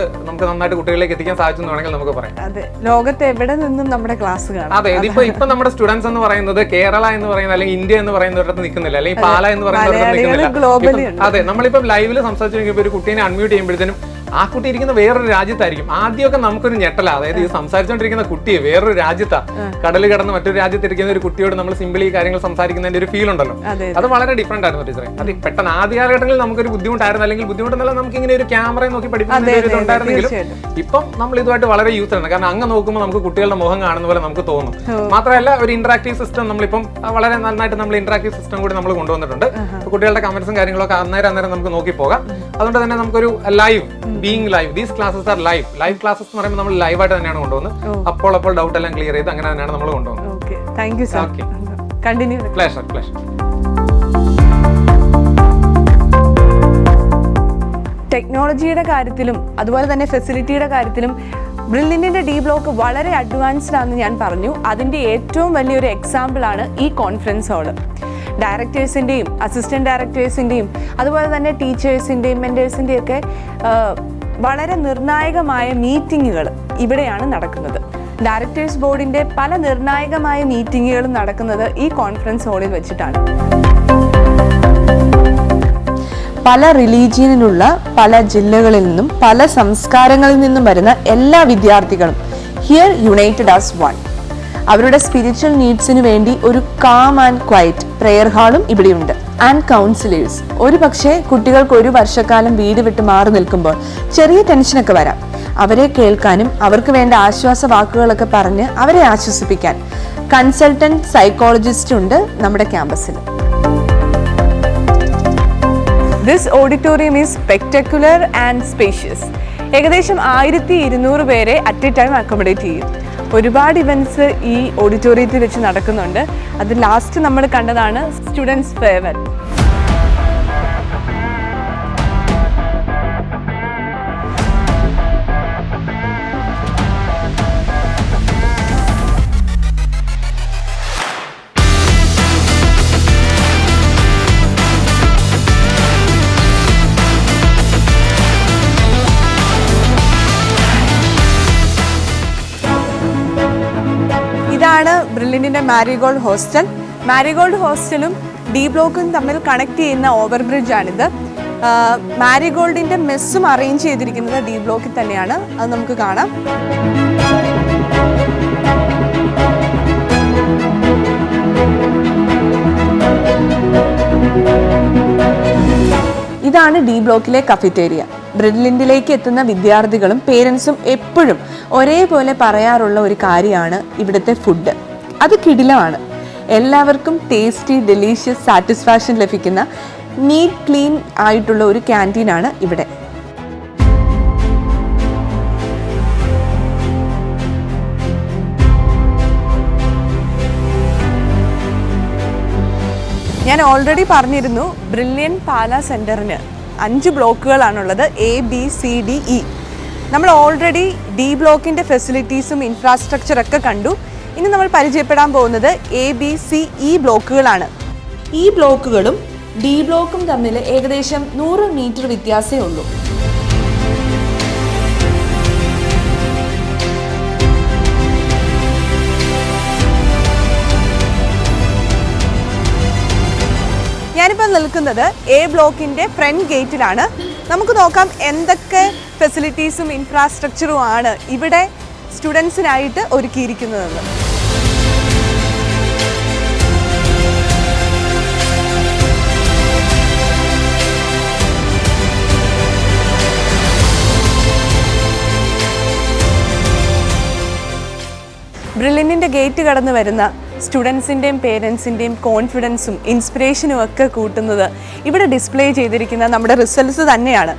നന്നായിട്ട് കുട്ടികളിലേക്ക് എത്തിക്കാൻ സാധിച്ചു വേണമെങ്കിൽ നമുക്ക് പറയാം. അതെ, ലോകത്ത് എവിടെ നിന്നും നമ്മുടെ ക്ലാസ് കാണാം. അതെ, ഇപ്പൊ നമ്മുടെ സ്റ്റുഡൻസ് എന്ന് പറയുന്നത് കേരള എന്ന് പറയുന്നത് അല്ലെങ്കിൽ ഇന്ത്യ എന്ന് പറയുന്നവരുടെ നിൽക്കുന്നില്ല, അല്ലെങ്കിൽ പാല എന്ന് പറയുന്നവരുടെ നിൽക്കുന്നില്ല. അതെ, നമ്മളിപ്പം ലൈവില് സംസാരിച്ചു ഒരു കുട്ടീനെ അൺമ്യൂട്ട് ചെയ്യുമ്പോഴത്തേനും ആ കുട്ടി ഇരിക്കുന്ന വേറൊരു രാജ്യത്തായിരിക്കും. ആദ്യമൊക്കെ നമുക്കൊരു ഞെട്ടല, അതായത് ഈ സംസാരിച്ചുകൊണ്ടിരിക്കുന്ന കുട്ടിയെ വേറൊരു രാജ്യത്താ, കടൽ കടന്ന് മറ്റൊരു രാജ്യത്തിരിക്കുന്ന ഒരു കുട്ടിയോട് നമ്മൾ സിമ്പിളി കാര്യങ്ങൾ സംസാരിക്കുന്നതിന്റെ ഒരു ഫീൽ ഉണ്ടല്ലോ, അത് വളരെ ഡിഫറെന്റ് ആയിരുന്നു ടീച്ചറെ. അത് പെട്ടെന്ന് ആദ്യ കാലഘട്ടങ്ങളിൽ നമുക്കൊരു ബുദ്ധിമുട്ടായിരുന്നു, അല്ലെങ്കിൽ ബുദ്ധിമുട്ടെന്നല്ല, നമുക്ക് ഇങ്ങനെ ഒരു ക്യാമറയെ നോക്കി പഠിപ്പിക്കുന്ന ഉണ്ടായിരുന്നെങ്കിലും ഇപ്പം നമ്മൾ ഇതുമായിട്ട് വളരെ യൂസ് ആണ്. കാരണം അങ്ങ് നോക്കുമ്പോൾ നമുക്ക് കുട്ടികളുടെ മുഖം കാണുന്ന പോലെ നമുക്ക് തോന്നും. മാത്രമല്ല ഒരു ഇന്ററാക്റ്റീവ് സിസ്റ്റം നമ്മളിപ്പം വളരെ നന്നായിട്ട് നമ്മൾ ഇന്ററാക്റ്റീവ് സിസ്റ്റം കൂടി നമ്മൾ കൊണ്ടുവന്നിട്ടുണ്ട്. കുട്ടികളുടെ കമന്റ്സും കാര്യങ്ങളൊക്കെ അന്നേരം നമുക്ക് നോക്കി പോകാം. അതുകൊണ്ട് തന്നെ നമുക്കൊരു live being live, these classes R live. Live classes എന്ന് പറയുമ്പോൾ നമ്മൾ ലൈവായിട്ട് തന്നെയാണ് കൊണ്ടുവന്നത്. അപ്പോൾ ഡൗട്ട് എല്ലാം ക്ലിയർ ചെയ്ത് അങ്ങനെ തന്നെയാണ് നമ്മൾ കൊണ്ടുവന്നത്. Okay, thank you sir. Continue. Pleasure. ടെക്നോളജിയുടെ കാര്യത്തിലും അതുപോലെ തന്നെ ഫെസിലിറ്റിയുടെ കാര്യത്തിലും ബ്രില്യൻറ്റിൻ്റെ ഡി ബ്ലോക്ക് വളരെ അഡ്വാൻസ്ഡ് ആണെന്ന് ഞാൻ പറഞ്ഞു. അതിൻ്റെ ഏറ്റവും വലിയൊരു എക്സാമ്പിളാണ് ഈ കോൺഫറൻസ് ഹാള്. ഡയറക്ടേഴ്സിൻ്റെയും അസിസ്റ്റൻറ്റ് ഡയറക്ടേഴ്സിൻ്റെയും അതുപോലെ തന്നെ ടീച്ചേഴ്സിൻ്റെയും മെൻറ്റേഴ്സിൻ്റെയും ഒക്കെ വളരെ നിർണായകമായ മീറ്റിങ്ങുകൾ ഇവിടെയാണ് നടക്കുന്നത്. ഡയറക്ടേഴ്സ് ബോർഡിൻ്റെ പല നിർണായകമായ മീറ്റിങ്ങുകളും നടക്കുന്നത് ഈ കോൺഫറൻസ് ഹാളിൽ വെച്ചിട്ടാണ്. പല റിലീജിയനിലുള്ള പല ജില്ലകളിൽ നിന്നും പല സംസ്കാരങ്ങളിൽ നിന്നും വരുന്ന എല്ലാ വിദ്യാർത്ഥികളും ഹിയർ യുണൈറ്റഡ് ആസ് വൺ. അവരുടെ സ്പിരിച്വൽ നീഡ്സിന് വേണ്ടി ഒരു കാം ആൻഡ് ക്വയറ്റ് പ്രെയർ ഹാളും ഇവിടെയുണ്ട്. And counsellors. ഒരു പക്ഷേ കുട്ടികൾക്ക് ഒരു വർഷക്കാലം വീട് വിട്ട് മാറി നിൽക്കുമ്പോൾ ചെറിയ ടെൻഷനൊക്കെ വരാം. അവരെ കേൾക്കാനും അവർക്ക് വേണ്ട ആശ്വാസ വാക്കുകളൊക്കെ പറഞ്ഞ് അവരെ ആശ്വസിപ്പിക്കാൻ കൺസൾട്ടൻറ്റ് സൈക്കോളജിസ്റ്റ് ഉണ്ട് നമ്മുടെ ക്യാമ്പസിൽ. This auditorium is spectacular and spacious. ഏകദേശം 1200 പേരെ അറ്റ് എ ടൈം അക്കോമഡേറ്റ് ചെയ്യും. ഒരുപാട് ഇവൻറ്റ്സ് ഈ ഓഡിറ്റോറിയത്തിൽ വെച്ച് നടക്കുന്നുണ്ട്. അത് ലാസ്റ്റ് നമ്മൾ കണ്ടതാണ് സ്റ്റുഡൻസ് ഫെയർവെൽ. ഇതാണ് ബ്രില്യൻറ്റിൻ്റെ മാരിഗോൾഡ് ഹോസ്റ്റൽ. മാരിഗോൾഡ് ഹോസ്റ്റലും ഡി ബ്ലോക്കും തമ്മിൽ കണക്ട് ചെയ്യുന്ന ഓവർ ബ്രിഡ്ജാണിത്. മാരിഗോൾഡിൻ്റെ മെസ്സും അറേഞ്ച് ചെയ്തിരിക്കുന്നത് ഡി ബ്ലോക്കിൽ തന്നെയാണ്. അത് നമുക്ക് കാണാം. ഇതാണ് ഡി ബ്ലോക്കിലെ കഫറ്റേരിയ. ബ്രില്യൻറ്റിലേക്ക് എത്തുന്ന വിദ്യാർത്ഥികളും പേരൻസും എപ്പോഴും ഒരേപോലെ പറയാറുള്ള ഒരു കാര്യമാണ് ഇവിടുത്തെ ഫുഡ്. അത് കിടിലമാണ്. എല്ലാവർക്കും ടേസ്റ്റി ഡെലീഷ്യസ് സാറ്റിസ്ഫാക്ഷൻ ലഭിക്കുന്ന നീറ്റ് ക്ലീൻ ആയിട്ടുള്ള ഒരു ക്യാൻറ്റീനാണ് ഇവിടെ. ഞാൻ ഓൾറെഡി പറഞ്ഞിരുന്നു ബ്രില്യൻറ്റ് പാല സെൻറ്ററിന് 5 ബ്ലോക്കുകളാണുള്ളത്, ABCDE. നമ്മൾ ഓൾറെഡി ഡി ബ്ലോക്കിൻ്റെ ഫെസിലിറ്റീസും ഇൻഫ്രാസ്ട്രക്ചറൊക്കെ കണ്ടു. ഇനി നമ്മൾ പരിചയപ്പെടാൻ പോകുന്നത് ABCE ബ്ലോക്കുകളാണ്. ഈ ബ്ലോക്കുകളും ഡി ബ്ലോക്കും തമ്മിൽ ഏകദേശം 100 മീറ്റർ വ്യത്യാസമേ ഉള്ളൂ. ഞാനിപ്പോൾ നിൽക്കുന്നത് A ബ്ലോക്കിൻ്റെ ഫ്രണ്ട് ഗേറ്റിലാണ്. നമുക്ക് നോക്കാം എന്തൊക്കെ ഫെസിലിറ്റീസും ഇൻഫ്രാസ്ട്രക്ചറും ആണ് ഇവിടെ സ്റ്റുഡൻസിനായിട്ട് ഒരുക്കിയിരിക്കുന്നതെന്ന്. ബ്രില്യൻറ്റിൻ്റെ ഗേറ്റ് കടന്ന് വരുന്ന സ്റ്റുഡൻസിൻ്റെയും പേരൻസിൻ്റെയും കോൺഫിഡൻസും ഇൻസ്പിറേഷനും ഒക്കെ കൂട്ടുന്നത് ഇവിടെ ഡിസ്പ്ലേ ചെയ്തിരിക്കുന്ന നമ്മുടെ റിസൾട്ട്സ് തന്നെയാണ്.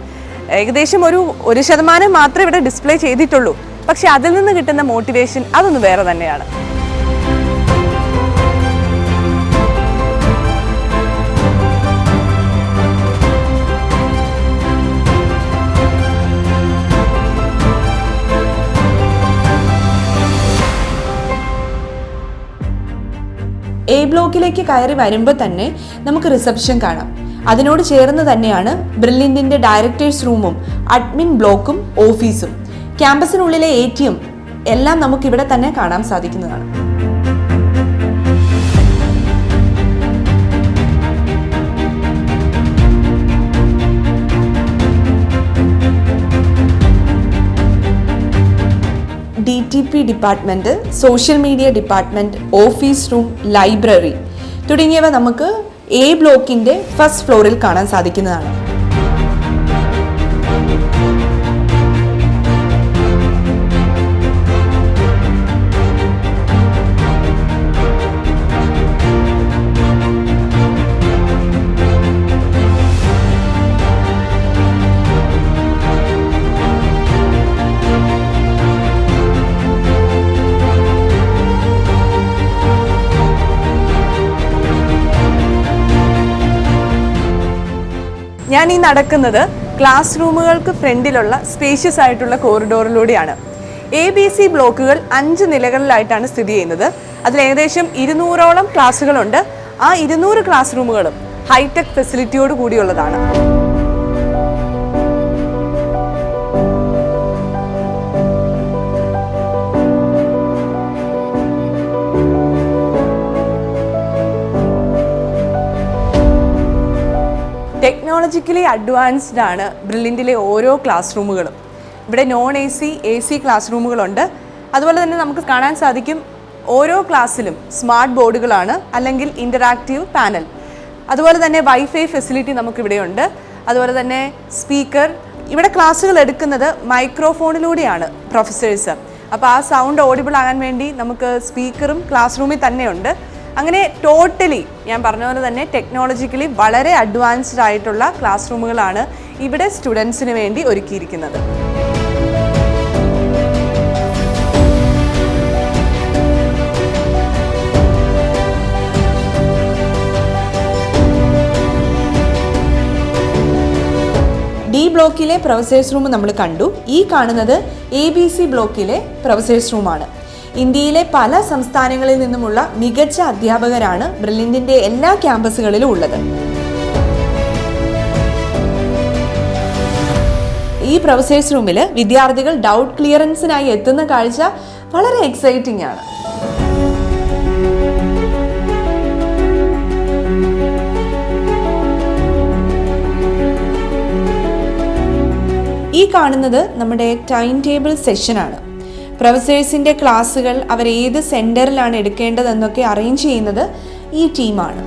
ഏകദേശം ഒരു 1% മാത്രമേ ഇവിടെ ഡിസ്പ്ലേ ചെയ്തിട്ടുള്ളൂ. പക്ഷെ അതിൽ നിന്ന് കിട്ടുന്ന മോട്ടിവേഷൻ അതൊന്ന് വേറെ തന്നെയാണ്. A ബ്ലോക്കിലേക്ക് കയറി വരുമ്പോൾ തന്നെ നമുക്ക് റിസപ്ഷൻ കാണാം. അതിനോട് ചേർന്ന് തന്നെയാണ് ബ്രില്യൻറ്റിൻ്റെ ഡയറക്ടേഴ്സ് റൂമും അഡ്മിൻ ബ്ലോക്കും ഓഫീസും. ക്യാമ്പസിനുള്ളിലെ ATM എല്ലാം നമുക്കിവിടെ തന്നെ കാണാൻ സാധിക്കുന്നതാണ്. DTP department, social media department, office room, library തുടങ്ങിയവ നമുക്ക് A ബ്ലോക്കിൻ്റെ ഫസ്റ്റ് ഫ്ലോറിൽ കാണാൻ സാധിക്കുന്നതാണ്. ഞാൻ ഈ നടക്കുന്നത് ക്ലാസ് റൂമുകൾക്ക് ഫ്രണ്ടിലുള്ള സ്പേഷ്യസ് ആയിട്ടുള്ള കോറിഡോറിലൂടെയാണ്. ABC ബ്ലോക്കുകൾ 5 നിലകളിലായിട്ടാണ് സ്ഥിതി ചെയ്യുന്നത്. അതിൽ ഏകദേശം 200ഓളം ക്ലാസ്സുകളുണ്ട്. ആ 200 ക്ലാസ് റൂമുകളും ഹൈടെക് ഫെസിലിറ്റിയോട് കൂടിയുള്ളതാണ്. ടെക്നോളജിക്കലി അഡ്വാൻസ്ഡ് ആണ് ബ്രില്യൻറ്റിലെ ഓരോ ക്ലാസ് റൂമുകളും. ഇവിടെ നോൺ AC ക്ലാസ് റൂമുകളുണ്ട്. അതുപോലെ തന്നെ നമുക്ക് കാണാൻ സാധിക്കും ഓരോ ക്ലാസ്സിലും സ്മാർട്ട് ബോർഡുകളാണ്, അല്ലെങ്കിൽ ഇൻ്ററാക്റ്റീവ് പാനൽ. അതുപോലെ തന്നെ വൈഫൈ ഫെസിലിറ്റി നമുക്കിവിടെയുണ്ട്. അതുപോലെ തന്നെ സ്പീക്കർ. ഇവിടെ ക്ലാസ്സുകൾ എടുക്കുന്നത് മൈക്രോഫോണിലൂടെയാണ് പ്രൊഫസേഴ്സ്. അപ്പോൾ ആ സൗണ്ട് ഓഡിബിൾ ആകാൻ വേണ്ടി നമുക്ക് സ്പീക്കറും ക്ലാസ് റൂമിൽ തന്നെയുണ്ട്. അങ്ങനെ ടോട്ടലി ഞാൻ പറഞ്ഞ പോലെ തന്നെ ടെക്നോളജിക്കലി വളരെ അഡ്വാൻസ്ഡ് ആയിട്ടുള്ള ക്ലാസ് റൂമുകളാണ് ഇവിടെ സ്റ്റുഡൻസിന് വേണ്ടി ഒരുക്കിയിരിക്കുന്നത്. D ബ്ലോക്കിലെ പ്രൊഫസേഴ്സ് റൂം നമ്മൾ കണ്ടു. ഈ കാണുന്നത് ABC ബ്ലോക്കിലെ പ്രൊഫസേഴ്സ് റൂമാണ്. ഇന്ത്യയിലെ പല സംസ്ഥാനങ്ങളിൽ നിന്നുമുള്ള മികച്ച അധ്യാപകരാണ് ബ്രില്യൻറ്റിൻ്റെ എല്ലാ ക്യാമ്പസുകളിലും ഉള്ളത്. ഈ പ്രൊഫസേഴ്സ് റൂമിൽ വിദ്യാർത്ഥികൾ ഡൗട്ട് ക്ലിയറൻസിനായി എത്തുന്ന കാഴ്ച വളരെ എക്സൈറ്റിംഗ് ആണ്. ഈ കാണുന്നത് നമ്മുടെ ടൈം ടേബിൾ സെഷനാണ്. പ്രൊഫസേഴ്സിൻ്റെ ക്ലാസ്സുകൾ അവർ ഏത് സെൻറ്ററിലാണ് എടുക്കേണ്ടതെന്നൊക്കെ അറേഞ്ച് ചെയ്യുന്നത് ഈ ടീമാണ്.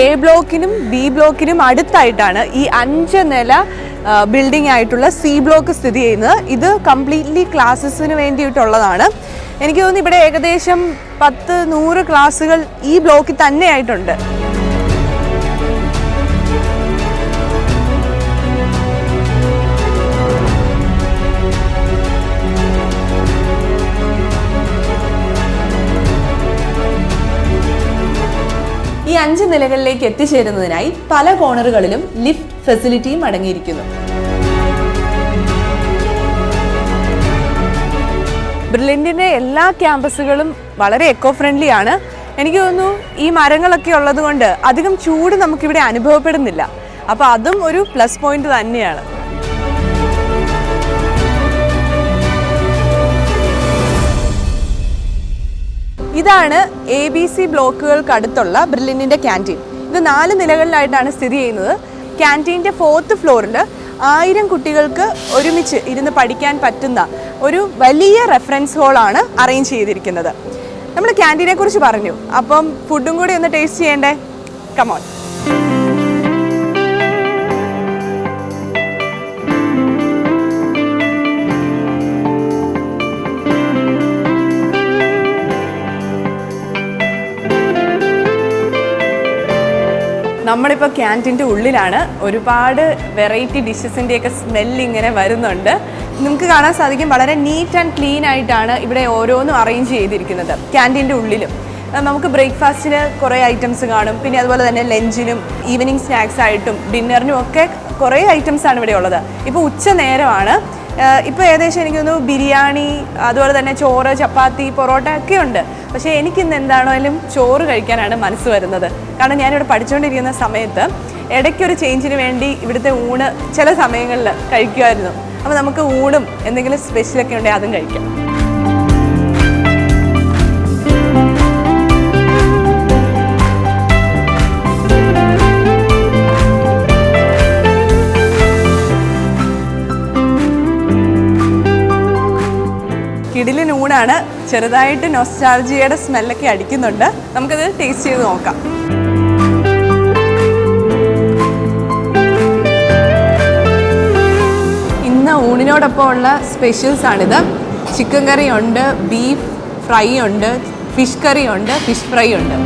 A ബ്ലോക്കിനും B ബ്ലോക്കിനും അടുത്തായിട്ടാണ് ഈ 5 നില ബിൽഡിംഗ് ആയിട്ടുള്ള C ബ്ലോക്ക് സ്ഥിതി ചെയ്യുന്നത്. ഇത് കംപ്ലീറ്റ്ലി ക്ലാസ്സസിന് വേണ്ടിയിട്ടുള്ളതാണ്. എനിക്ക് തോന്നുന്നു ഇവിടെ ഏകദേശം 10-100 ക്ലാസ്സുകൾ ഈ ബ്ലോക്കിൽ തന്നെയായിട്ടുണ്ട്. ഈ 5 നിലകളിലേക്ക് എത്തിച്ചേരുന്നതിനായി പല കോണറുകളിലും ലിഫ്റ്റ് ഫെസിലിറ്റിയും അടങ്ങിയിരിക്കുന്നു. ബ്രില്യൻറ്റിൻ്റെ എല്ലാ ക്യാമ്പസുകളും വളരെ എക്കോ ഫ്രണ്ട്ലി ആണ്. എനിക്ക് തോന്നുന്നു ഈ മരങ്ങളൊക്കെ ഉള്ളത് കൊണ്ട് അധികം ചൂട് നമുക്കിവിടെ അനുഭവപ്പെടുന്നില്ല. അപ്പോൾ അതും ഒരു പ്ലസ് പോയിന്റ് തന്നെയാണ്. ഇതാണ് ABC ബ്ലോക്കുകൾക്ക് അടുത്തുള്ള ബ്രില്യൻറ്റിൻ്റെ ക്യാൻറ്റീൻ. ഇത് 4 നിലകളിലായിട്ടാണ് സ്ഥിതി ചെയ്യുന്നത്. ക്യാൻറ്റീൻ്റെ 4th ഫ്ലോറിൽ 1000 കുട്ടികൾക്ക് ഒരുമിച്ച് ഇരുന്ന് പഠിക്കാൻ പറ്റുന്ന ഒരു വലിയ റെഫറൻസ് ഹോളാണ് അറേഞ്ച് ചെയ്തിരിക്കുന്നത്. നമ്മൾ ക്യാൻറ്റീനെ കുറിച്ച് പറഞ്ഞു, അപ്പം ഫുഡും കൂടി ഒന്ന് ടേസ്റ്റ് ചെയ്യണ്ടേ? കമോൺ. നമ്മളിപ്പോൾ ക്യാൻറ്റീൻ്റെ ഉള്ളിലാണ്. ഒരുപാട് വെറൈറ്റി ഡിഷസിൻ്റെയൊക്കെ സ്മെല്ലിങ്ങനെ വരുന്നുണ്ട്. നമുക്ക് കാണാൻ സാധിക്കും വളരെ നീറ്റ് ആൻഡ് ക്ലീൻ ആയിട്ടാണ് ഇവിടെ ഓരോന്നും അറേഞ്ച് ചെയ്തിരിക്കുന്നത്. ക്യാൻറ്റീൻ്റെ ഉള്ളിലും നമുക്ക് ബ്രേക്ക്ഫാസ്റ്റിന് കുറേ ഐറ്റംസ് കാണും. പിന്നെ അതുപോലെ തന്നെ ലഞ്ചിനും ഈവനിങ് സ്നാക്സ് ആയിട്ടും ഡിന്നറിനും ഒക്കെ കുറേ ഐറ്റംസാണ് ഇവിടെ ഉള്ളത്. ഇപ്പോൾ ഉച്ച നേരമാണ്. ഇപ്പോൾ ഏകദേശം എനിക്ക് തോന്നുന്നു ബിരിയാണി, അതുപോലെ തന്നെ ചോറ്, ചപ്പാത്തി, പൊറോട്ട ഒക്കെ ഉണ്ട്. പക്ഷേ എനിക്കിന്ന് എന്താണേലും ചോറ് കഴിക്കാനാണ് മനസ്സ് വരുന്നത്. കാരണം ഞാനിവിടെ പഠിച്ചുകൊണ്ടിരിക്കുന്ന സമയത്ത് ഇടയ്ക്കൊരു ചേഞ്ചിന് വേണ്ടി ഇവിടുത്തെ ഊണ് ചില സമയങ്ങളിൽ കഴിക്കുമായിരുന്നു. അപ്പോൾ നമുക്ക് ഊണും എന്തെങ്കിലും സ്പെഷ്യലൊക്കെ ഉണ്ടെങ്കിൽ അതും കഴിക്കാം. കിടിലൻ ഊണാണ്. ചെറുതായിട്ട് നൊസ്റ്റാൾജിയയുടെ സ്മെല്ലൊക്കെ അടിക്കുന്നുണ്ട്. നമുക്കത് ടേസ്റ്റ് ചെയ്ത് നോക്കാം. ഇന്ന് ഊണിനോടൊപ്പം ഉള്ള സ്പെഷ്യൽസാണിത്. ചിക്കൻ കറി ഉണ്ട്, ബീഫ് ഫ്രൈ ഉണ്ട്, ഫിഷ് കറി ഉണ്ട്, ഫിഷ് ഫ്രൈ ഉണ്ട്.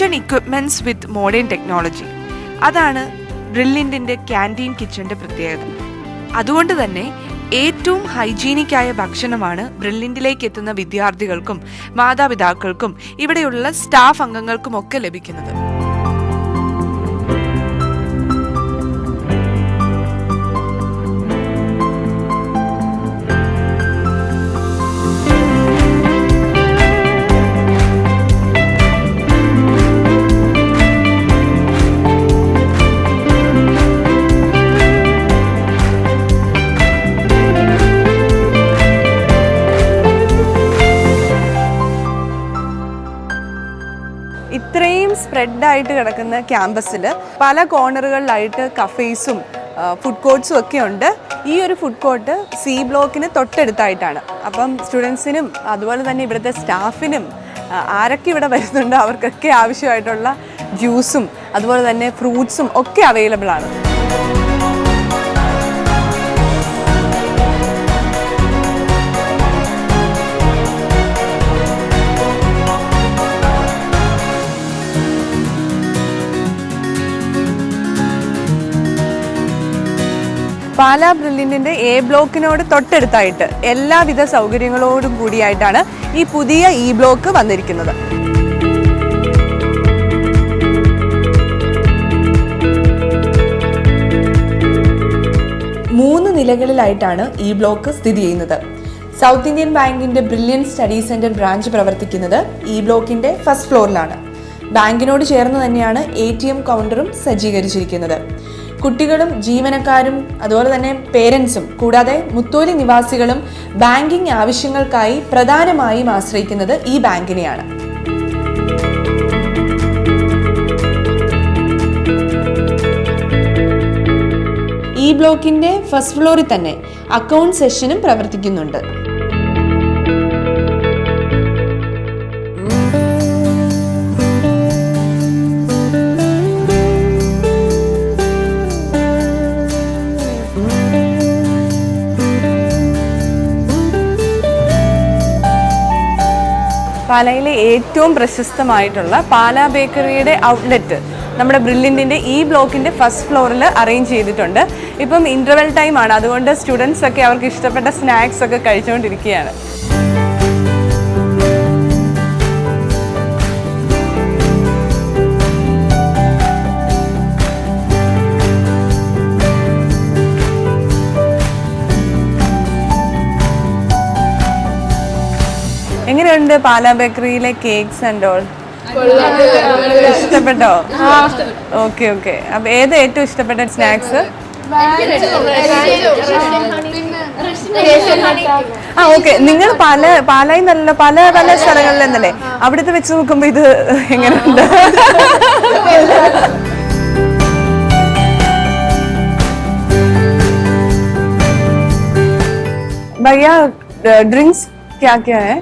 കിച്ചൺ ഇക്വിപ്മെന്റ്സ് വിത്ത് മോഡേൺ ടെക്നോളജി. അതാണ് ബ്രില്യൻറ്റിൻ്റെ ക്യാൻറ്റീൻ കിച്ചൻ്റെ പ്രത്യേകത. അതുകൊണ്ട് തന്നെ ഏറ്റവും ഹൈജീനിക്കായ ഭക്ഷണമാണ് ബ്രില്യൻറ്റിലേക്ക് എത്തുന്ന വിദ്യാർത്ഥികൾക്കും മാതാപിതാക്കൾക്കും ഇവിടെയുള്ള സ്റ്റാഫ് അംഗങ്ങൾക്കുമൊക്കെ ലഭിക്കുന്നത്. ഇത്രയും സ്പ്രെഡായിട്ട് കിടക്കുന്ന ക്യാമ്പസിൽ പല കോർണറുകളിലായിട്ട് കഫേസും ഫുഡ് കോർട്ട്സും ഒക്കെ ഉണ്ട്. ഈ ഒരു ഫുഡ് കോർട്ട് സി ബ്ലോക്കിന് തൊട്ടടുത്തായിട്ടാണ്. അപ്പം സ്റ്റുഡൻസിനും അതുപോലെ തന്നെ ഇവിടുത്തെ സ്റ്റാഫിനും ആരൊക്കെ ഇവിടെ വരുന്നുണ്ടോ അവർക്കൊക്കെ ആവശ്യമായിട്ടുള്ള ജ്യൂസും അതുപോലെ തന്നെ ഫ്രൂട്ട്സും ഒക്കെ അവൈലബിൾ ആണ്. പാലാ ബ്രില്യൻറ്റിൻ്റെ എ ബ്ലോക്കിനോട് തൊട്ടടുത്തായിട്ട് എല്ലാവിധ സൗകര്യങ്ങളോടും കൂടിയായിട്ടാണ് ഈ പുതിയ ഇ ബ്ലോക്ക് വന്നിരിക്കുന്നത്. മൂന്ന് നിലകളിലായിട്ടാണ് ഈ ബ്ലോക്ക് സ്ഥിതി ചെയ്യുന്നത്. സൗത്ത് ഇന്ത്യൻ ബാങ്കിന്റെ ബ്രില്യൻ സ്റ്റഡി സെന്റർ ബ്രാഞ്ച് പ്രവർത്തിക്കുന്നത് ഈ ബ്ലോക്കിന്റെ ഫസ്റ്റ് ഫ്ലോറിലാണ്. ബാങ്കിനോട് ചേർന്ന് തന്നെയാണ് ATM കൗണ്ടറും സജ്ജീകരിച്ചിരിക്കുന്നത്. കുട്ടികളും ജീവനക്കാരും അതുപോലെ തന്നെ പേരൻസും കൂടാതെ മുത്തോലി നിവാസികളും ബാങ്കിംഗ് ആവശ്യങ്ങൾക്കായി പ്രധാനമായും ആശ്രയിക്കുന്നത് ഈ ബാങ്കിനെയാണ്. ഈ ബ്ലോക്കിന്റെ ഫസ്റ്റ് ഫ്ലോറിൽ തന്നെ അക്കൗണ്ട് സെഷനും പ്രവർത്തിക്കുന്നുണ്ട്. പാലായിലെ ഏറ്റവും പ്രശസ്തമായിട്ടുള്ള പാലാ ബേക്കറിയുടെ ഔട്ട്ലെറ്റ് നമ്മുടെ ബ്രില്യൻറ്റിൻ്റെ ഈ ബ്ലോക്കിൻ്റെ ഫസ്റ്റ് ഫ്ലോറിൽ അറേഞ്ച് ചെയ്തിട്ടുണ്ട്. ഇപ്പം ഇൻ്റർവെൽ ടൈമാണ്, അതുകൊണ്ട് സ്റ്റുഡൻസ് ഒക്കെ അവർക്ക് ഇഷ്ടപ്പെട്ട സ്നാക്സ് ഒക്കെ കഴിച്ചുകൊണ്ടിരിക്കുകയാണ്. എങ്ങനെയുണ്ട് പാലാ ബേക്കറിയിലെ കേക്ക്സ് ആൻഡ് ഓൾ? ഇഷ്ടപ്പെട്ടോ? Okay okay. അപ്പൊ ഏത് ഏറ്റവും ഇഷ്ടപ്പെട്ട സ്നാക്സ്? ഓക്കെ. നിങ്ങൾ പാലായി നല്ല പല പല സ്ഥലങ്ങളിൽ നിന്നല്ലേ, അവിടുത്തെ വെച്ച് നോക്കുമ്പോ ഇത് എങ്ങനെയുണ്ട്? भैया ड्रिंक्स क्या क्या है?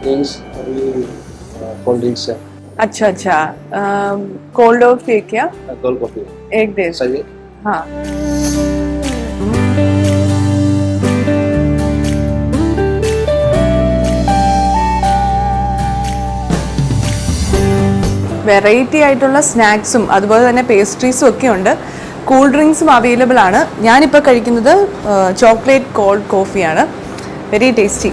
ड्रिंक्स अभी कोल्ड ड्रिंक्स है. अच्छा अच्छा. कोल्ड और फिर क्या? कोल्ड कॉफी एक दे. सही. हाँ. വെറൈറ്റി ആയിട്ടുള്ള സ്നാക്സും അതുപോലെ തന്നെ പേസ്ട്രീസും ഒക്കെ ഉണ്ട്. കൂൾ ഡ്രിങ്ക്സും അവൈലബിൾ ആണ്. ഞാനിപ്പോൾ കഴിക്കുന്നത് ചോക്ലേറ്റ് കോൾഡ് കോഫിയാണ്. Very tasty.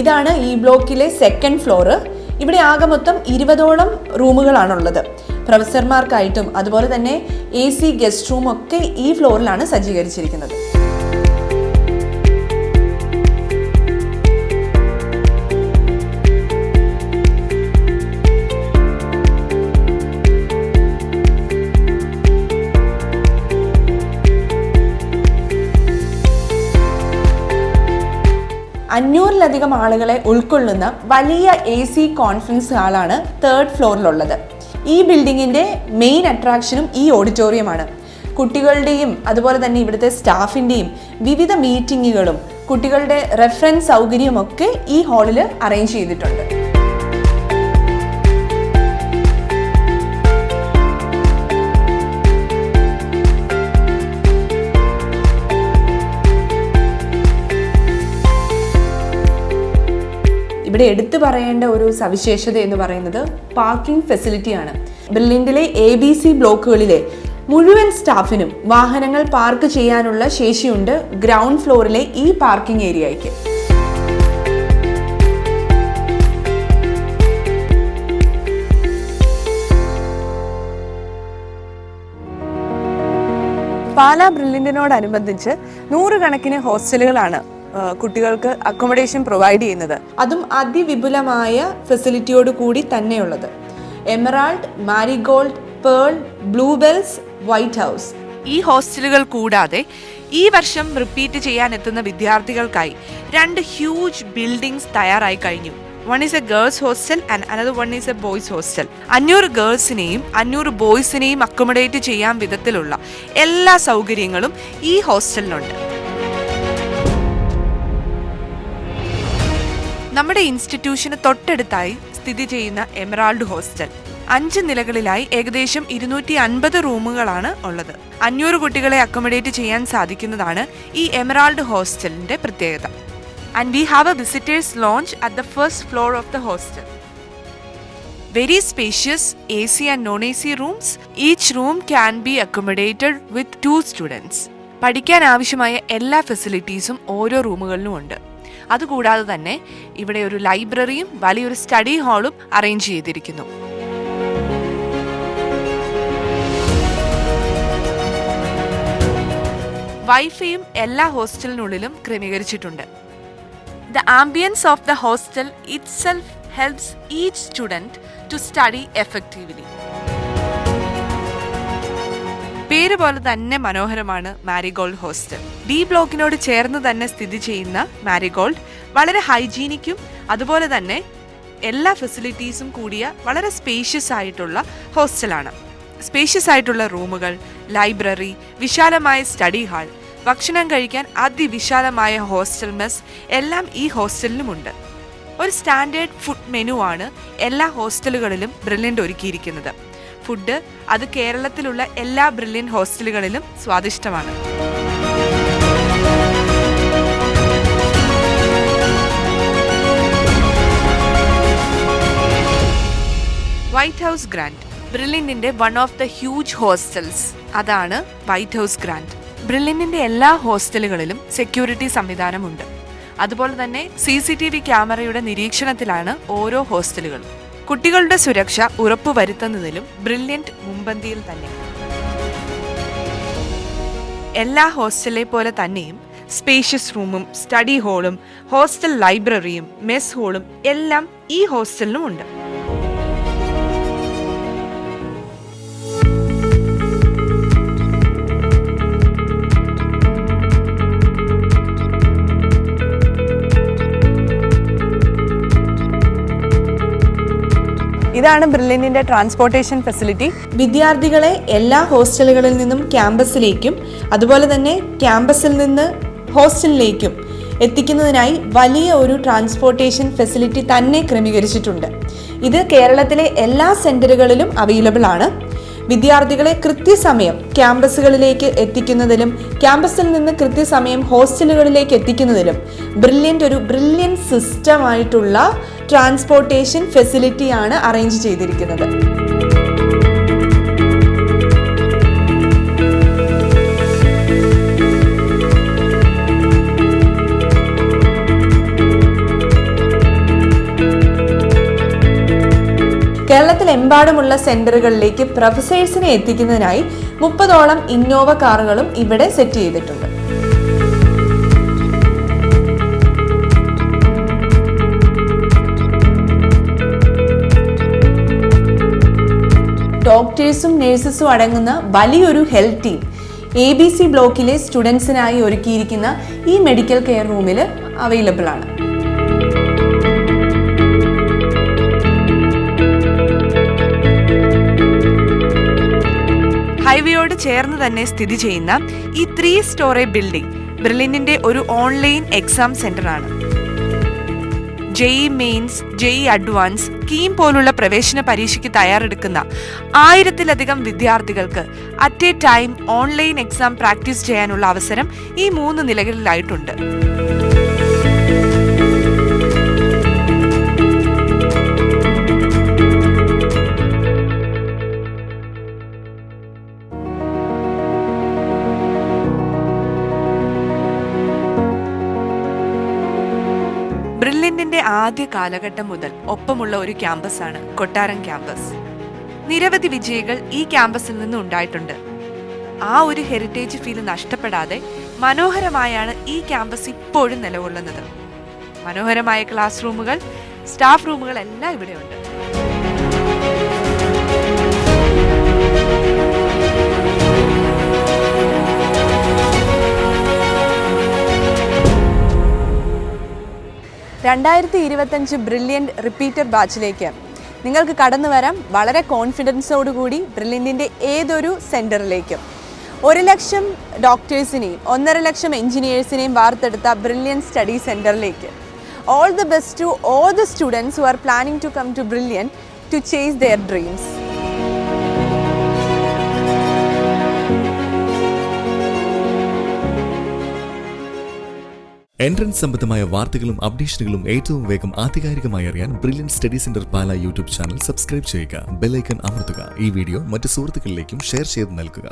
ഇതാണ് ഈ ബ്ലോക്കിലെ സെക്കൻഡ് ഫ്ലോറ്. ഇവിടെ ആകെ മൊത്തം 20ഓളം റൂമുകളാണുള്ളത്. പ്രൊഫസർമാർക്കായിട്ടും അതുപോലെ തന്നെ AC ഗസ്റ്റ് റൂം ഒക്കെ ഈ ഫ്ലോറിലാണ് സജ്ജീകരിച്ചിരിക്കുന്നത്. അഞ്ഞൂറിലധികം ആളുകളെ ഉൾക്കൊള്ളുന്ന വലിയ AC കോൺഫറൻസ് ഹാളാണ് തേർഡ് ഫ്ലോറിലുള്ളത്. ഈ ബിൽഡിങ്ങിൻ്റെ മെയിൻ അട്രാക്ഷനും ഈ ഓഡിറ്റോറിയമാണ്. കുട്ടികളുടെയും അതുപോലെ തന്നെ ഇവിടുത്തെ സ്റ്റാഫിൻ്റെയും വിവിധ മീറ്റിങ്ങുകളും കുട്ടികളുടെ റെഫറൻസ് സൗകര്യമൊക്കെ ഈ ഹാളിൽ അറേഞ്ച് ചെയ്തിട്ടുണ്ട്. ഇവിടെ എടുത്തു പറയേണ്ട ഒരു സവിശേഷത എന്ന് പറയുന്നത് പാർക്കിംഗ് ഫെസിലിറ്റിയാണ്. ബ്രില്യൻറ്റിലെ ABC ബ്ലോക്കുകളിലെ മുഴുവൻ സ്റ്റാഫിനും വാഹനങ്ങൾ പാർക്ക് ചെയ്യാനുള്ള ശേഷിയുണ്ട് ഗ്രൗണ്ട് ഫ്ലോറിലെ ഈ പാർക്കിംഗ് ഏരിയയ്ക്ക്. പാലാ ബ്രില്യൻറ്റിനോടനുബന്ധിച്ച് 100 കണക്കിന് ഹോസ്റ്റലുകളാണ് കുട്ടികൾക്ക് അക്കോമഡേഷൻ പ്രൊവൈഡ് ചെയ്യുന്നത്. അതും അതിവിപുലമായ ഫെസിലിറ്റിയോട് കൂടി തന്നെയുള്ളത്. Emerald, Marigold, Pearl, Bluebells, White House. ഈ ഹോസ്റ്റലുകൾ കൂടാതെ ഈ വർഷം റിപ്പീറ്റ് ചെയ്യാൻ എത്തുന്ന വിദ്യാർത്ഥികൾക്കായി 2 ഹ്യൂജ് ബിൽഡിംഗ്സ് തയ്യാറായി കഴിഞ്ഞു. One is a girls hostel and another one is a boys hostel. 500 ഗേൾസിനെയും 500 ബോയ്സിനെയും accommodate ചെയ്യാൻ വിധത്തിലുള്ള എല്ലാ സൗകര്യങ്ങളും ഈ ഹോസ്റ്റലിനുണ്ട്. നമ്മുടെ ഇൻസ്റ്റിറ്റ്യൂഷന് തൊട്ടടുത്തായി സ്ഥിതി ചെയ്യുന്ന എമറാൾഡ് ഹോസ്റ്റൽ 5 നിലകളിലായി ഏകദേശം 250 റൂമുകളാണ് ഉള്ളത്. 500 കുട്ടികളെ അക്കോമഡേറ്റ് ചെയ്യാൻ സാധിക്കുന്നതാണ് ഈ എമറാൾഡ് ഹോസ്റ്റലിന്റെ പ്രത്യേകത. And we have a visitors lounge at the first floor of the hostel. Very spacious AC and non-AC rooms. Each room can be accommodated with 2 students. പഠിക്കാൻ ആവശ്യമായ എല്ലാ ഫെസിലിറ്റീസും ഓരോ റൂമുകളിലും ഉണ്ട്. അതുകൂടാതെ തന്നെ ഇവിടെ ഒരു ലൈബ്രറിയും വലിയൊരു സ്റ്റഡി ഹാളും അറേഞ്ച് ചെയ്തിരിക്കുന്നു. വൈഫൈയും എല്ലാ ഹോസ്റ്റലിനുള്ളിലും ക്രമീകരിച്ചിട്ടുണ്ട്. The ambience of the hostel itself helps each student to study effectively. പേര് പോലെ തന്നെ മനോഹരമാണ് മാരിഗോൾഡ് ഹോസ്റ്റൽ. B ബ്ലോക്കിനോട് ചേർന്ന് തന്നെ സ്ഥിതി ചെയ്യുന്ന മാരിഗോൾഡ് വളരെ ഹൈജീനിക്കും അതുപോലെ തന്നെ എല്ലാ ഫെസിലിറ്റീസും കൂടിയ വളരെ സ്പേഷ്യസ് ആയിട്ടുള്ള ഹോസ്റ്റലാണ്. സ്പേഷ്യസ് ആയിട്ടുള്ള റൂമുകൾ, ലൈബ്രറി, വിശാലമായ സ്റ്റഡി ഹാൾ, ഭക്ഷണം കഴിക്കാൻ അതിവിശാലമായ ഹോസ്റ്റൽ മെസ് എല്ലാം ഈ ഹോസ്റ്റലിലുമുണ്ട്. ഒരു സ്റ്റാൻഡേർഡ് ഫുഡ് മെനു ആണ് എല്ലാ ഹോസ്റ്റലുകളിലും ബ്രില്യൻ്റ് ഒരുക്കിയിരിക്കുന്നത്. ഫുഡ് അത് കേരളത്തിലുള്ള എല്ലാ ബ്രില്യൻ്റ് ഹോസ്റ്റലുകളിലും സ്വാദിഷ്ടമാണ്. വൈറ്റ് ഹൗസ് ഗ്രാൻഡ് ബ്രില്യൻറ്റിന്റെ one of the huge hostels. അതാണ് വൈറ്റ് ഹൗസ് ഗ്രാൻഡ്. ബ്രില്യൻറ്റിന്റെ എല്ലാ ഹോസ്റ്റലുകളിലും സെക്യൂരിറ്റി സംവിധാനമുണ്ട്. അതുപോലെ തന്നെ CCTV ക്യാമറയുടെ നിരീക്ഷണത്തിലാണ് ഓരോ ഹോസ്റ്റലുകളും. കുട്ടികളുടെ സുരക്ഷ ഉറപ്പുവരുത്തുന്നതിലും ബ്രില്യൻറ്റ് മുൻപന്തിയിൽ തന്നെ. എല്ലാ ഹോസ്റ്റലിലെ പോലെ തന്നെയും സ്പേഷ്യസ് റൂമും സ്റ്റഡി ഹാളും ഹോസ്റ്റൽ ലൈബ്രറിയും മെസ് ഹാളും എല്ലാം ഈ ഹോസ്റ്റലിലും ഉണ്ട്. ഇതാണ് ബ്രില്യൻറ്റിന്റെ ട്രാൻസ്പോർട്ടേഷൻ ഫെസിലിറ്റി. വിദ്യാർത്ഥികളെ എല്ലാ ഹോസ്റ്റലുകളിൽ നിന്നും ക്യാമ്പസിലേക്കും അതുപോലെ തന്നെ ക്യാമ്പസിൽ നിന്ന് ഹോസ്റ്റലിലേക്കും എത്തിക്കുന്നതിനായി വലിയ ഒരു ട്രാൻസ്പോർട്ടേഷൻ ഫെസിലിറ്റി തന്നെ ക്രമീകരിച്ചിട്ടുണ്ട്. ഇത് കേരളത്തിലെ എല്ലാ സെന്ററുകളിലും അവൈലബിൾ ആണ്. വിദ്യാർത്ഥികളെ കൃത്യസമയം ക്യാമ്പസുകളിലേക്ക് എത്തിക്കുന്നതിലും ക്യാമ്പസിൽ നിന്ന് കൃത്യസമയം ഹോസ്റ്റലുകളിലേക്ക് എത്തിക്കുന്നതിലും ബ്രില്യൻറ്റ് ഒരു ബ്രില്യൻറ്റ് സിസ്റ്റമായിട്ടുള്ള ട്രാൻസ്പോർട്ടേഷൻ ഫെസിലിറ്റിയാണ് അറേഞ്ച് ചെയ്തിരിക്കുന്നത്. കേരളത്തിലെമ്പാടുമുള്ള സെന്ററുകളിലേക്ക് പ്രൊഫസേഴ്സിനെ എത്തിക്കുന്നതിനായി 30ഓളം ഇന്നോവ കാറുകളും ഇവിടെ സെറ്റ് ചെയ്തിട്ടുണ്ട്. ഡോക്ടേഴ്സും നഴ്സസും അടങ്ങുന്ന വലിയൊരു ഹെൽത്ത് ടീം ABC ബ്ലോക്കിലെ സ്റ്റുഡൻസിനായി ഒരുക്കിയിരിക്കുന്ന ഈ മെഡിക്കൽ കെയർ റൂമിൽ അവൈലബിൾ ആണ്. ഹൈവേയോട് ചേർന്ന് തന്നെ സ്ഥിതി ചെയ്യുന്ന ഈ 3 സ്റ്റോറി ബിൽഡിംഗ് ബ്രില്യൻറ്റിന്റെ ഒരു ഓൺലൈൻ എക്സാം സെന്ററാണ്. JEE mains, JEE advance, KEAM പോലുള്ള പ്രവേശന പരീക്ഷയ്ക്ക് തയ്യാറെടുക്കുന്ന 1000-ലധികം വിദ്യാർത്ഥികൾക്ക് at a time online exam practice ചെയ്യാനുള്ള അവസരം ഈ 3 നിലകളിലായിട്ടുണ്ട്. ബ്രില്യന്റിന്റെ ആദ്യ കാലഘട്ടം മുതൽ ഒപ്പമുള്ള ഒരു ക്യാമ്പസാണ് കൊട്ടാരം ക്യാമ്പസ്. നിരവധി വിജയികൾ ഈ ക്യാമ്പസിൽ നിന്ന് ഉണ്ടായിട്ടുണ്ട്. ആ ഒരു ഹെറിറ്റേജ് ഫീൽ നഷ്ടപ്പെടാതെ മനോഹരമായാണ് ഈ ക്യാമ്പസ് ഇപ്പോഴും നിലകൊള്ളുന്നത്. മനോഹരമായ ക്ലാസ് റൂമുകൾ, സ്റ്റാഫ് റൂമുകൾ എല്ലാം ഇവിടെയുണ്ട്. ബ്രില്യൻറ്റ് റിപ്പീറ്റർ ബാച്ചിലേക്ക് നിങ്ങൾക്ക് കടന്നു വരാം വളരെ കോൺഫിഡൻസോടുകൂടി ബ്രില്യൻറ്റിൻ്റെ ഏതൊരു സെൻറ്ററിലേക്കും. 1,00,000 ഡോക്ടേഴ്സിനെയും 1,50,000 എഞ്ചിനീയേഴ്സിനെയും വാർത്തെടുത്ത ബ്രില്യൻറ്റ് സ്റ്റഡി സെൻറ്ററിലേക്ക്. All the best to all the students who are planning to come to Brilliant to chase their dreams. Entrance സംബന്ധമായ വാർത്തകളും അപ്ഡേഷനുകളും ഏറ്റവും വേഗം ആധികാരികമായി അറിയാൻ ബ്രില്യൻറ്റ് സ്റ്റഡി സെന്റർ പാല യൂട്യൂബ് ചാനൽ സബ്സ്ക്രൈബ് ചെയ്യുക. ബെൽ ഐക്കൺ അമർത്തുക. ഈ വീഡിയോ മറ്റ് സുഹൃത്തുക്കളിലേക്കും ഷെയർ ചെയ്ത് നൽകുക.